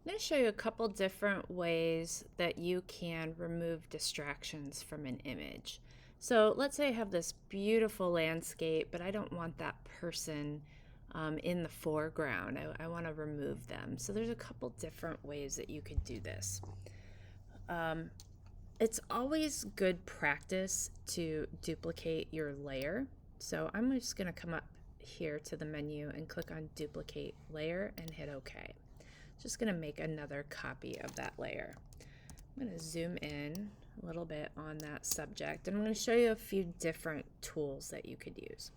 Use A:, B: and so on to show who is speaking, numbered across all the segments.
A: I'm going to show you a couple different ways that you can remove distractions from an image. So let's say I have this beautiful landscape, but I don't want that person in the foreground. I want to remove them. So there's a couple different ways that you could do this. It's always good practice to duplicate your layer. So I'm just going to come up here to the menu and click on Duplicate Layer and hit OK. Just going to make another copy of that layer. I'm going to zoom in a little bit on that subject, and I'm going to show you a few different tools that you could use.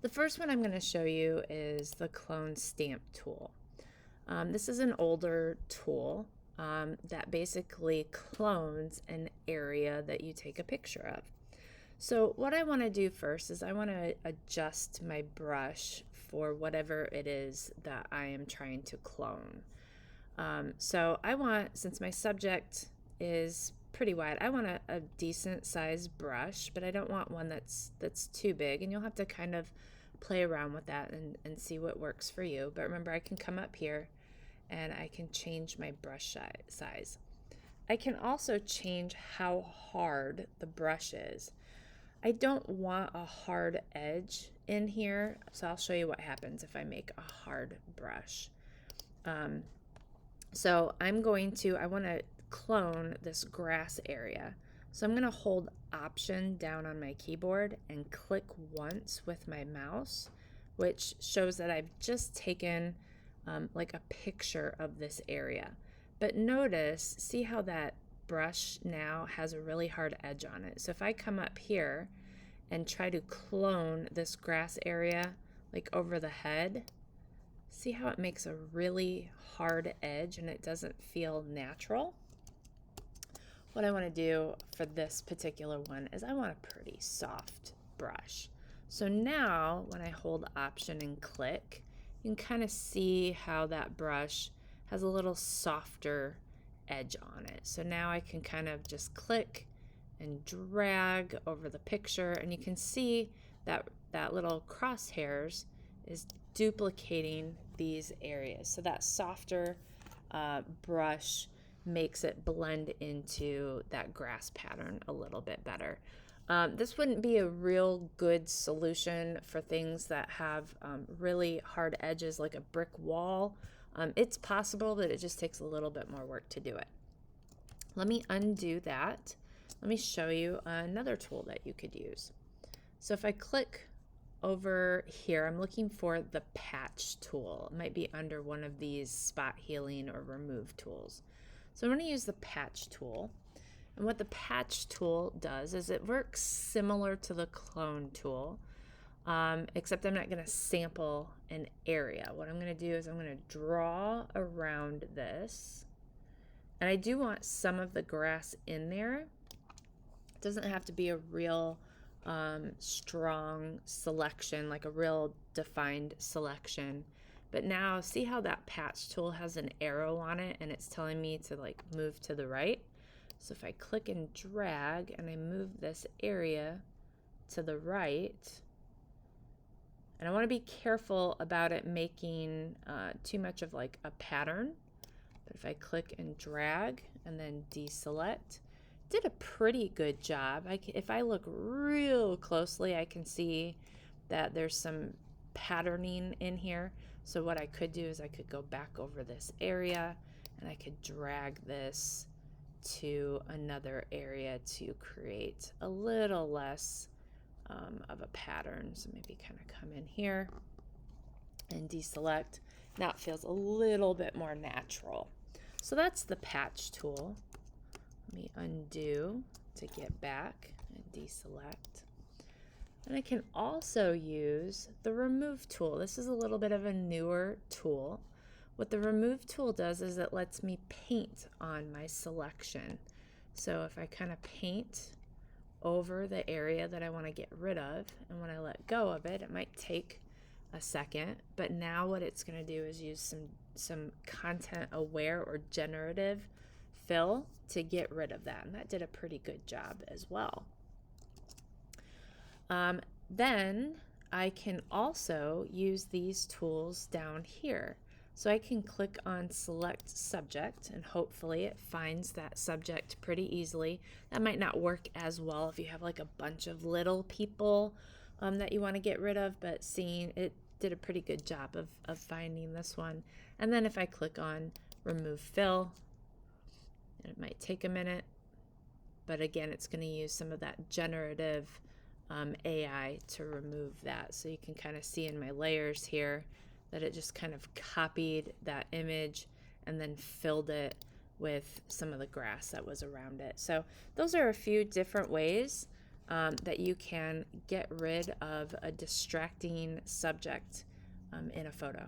A: The first one I'm going to show you is the Clone Stamp tool. This is an older tool that basically clones an area that you take a picture of. So what I want to do first is I want to adjust my brush for whatever it is that I am trying to clone. So I want, since my subject is pretty wide, I want a decent sized brush, but I don't want one that's too big, and you'll have to kind of play around with that and see what works for you. But remember, I can come up here and I can change my brush size. I can also change how hard the brush is. I don't want a hard edge in here, so I'll show you what happens if I make a hard brush. So I want to clone this grass area. So I'm going to hold Option down on my keyboard and click once with my mouse, which shows that I've just taken like a picture of this area. But notice, see how that brush now has a really hard edge on it. So if I come up here and try to clone this grass area like over the head, see how it makes a really hard edge and it doesn't feel natural? What I want to do for this particular one is I want a pretty soft brush. So now when I hold Option and click, you can kind of see how that brush has a little softer edge on it. So now I can kind of just click and drag over the picture, and you can see that little crosshairs is duplicating these areas. So that softer brush makes it blend into that grass pattern a little bit better. This wouldn't be a real good solution for things that have really hard edges like a brick wall. It's possible, but it just takes a little bit more work to do it. Let me undo that. Let me show you another tool that you could use. So if I click over here, I'm looking for the patch tool. It might be under one of these spot healing or remove tools. So I'm going to use the patch tool. And what the patch tool does is it works similar to the clone tool, except I'm not going to sample an area. What I'm going to do is I'm going to draw around this. And I do want some of the grass in there. It doesn't have to be a real strong selection, like a real defined selection. But now see how that patch tool has an arrow on it and it's telling me to like move to the right. So if I click and drag and I move this area to the right, and I want to be careful about it making too much of like a pattern. But if I click and drag and then deselect, did a pretty good job. If I look real closely, I can see that there's some patterning in here. So what I could do is I could go back over this area and I could drag this to another area to create a little less of a pattern. So maybe kind of come in here and deselect. Now it feels a little bit more natural. So that's the patch tool. Let me undo to get back and deselect. And I can also use the remove tool. This is a little bit of a newer tool. What the remove tool does is it lets me paint on my selection. So if I kind of paint over the area that I want to get rid of, and when I let go of it, it might take a second, but now what it's going to do is use some content aware or generative fill to get rid of that, and that did a pretty good job as well. Then I can also use these tools down here. So I can click on select subject and hopefully it finds that subject pretty easily. That might not work as well if you have like a bunch of little people that you want to get rid of, but seeing it did a pretty good job of finding this one. And then if I click on remove fill, it might take a minute, but again, it's going to use some of that generative AI to remove that. So you can kind of see in my layers here that it just kind of copied that image and then filled it with some of the grass that was around it. So those are a few different ways that you can get rid of a distracting subject in a photo.